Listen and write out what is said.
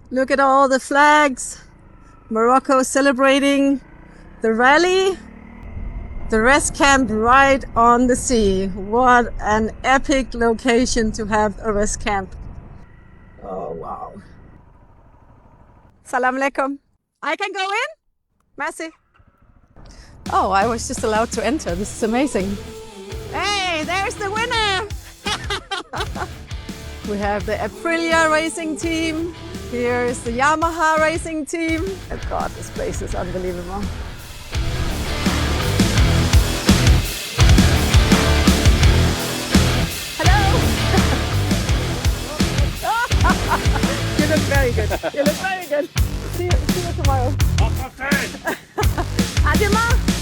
Look at all the flags. Morocco celebrating the rally. The rest camp right on the sea. What an epic location to have a rest camp. Oh, wow. Salam alaikum. I can go in? Merci. Oh, I was just allowed to enter. This is amazing. Hey, there's the winner. We have the Aprilia racing team. Here is the Yamaha racing team. Oh God, this place is unbelievable. Hello. You look very good. You look very good. See you tomorrow. À demain.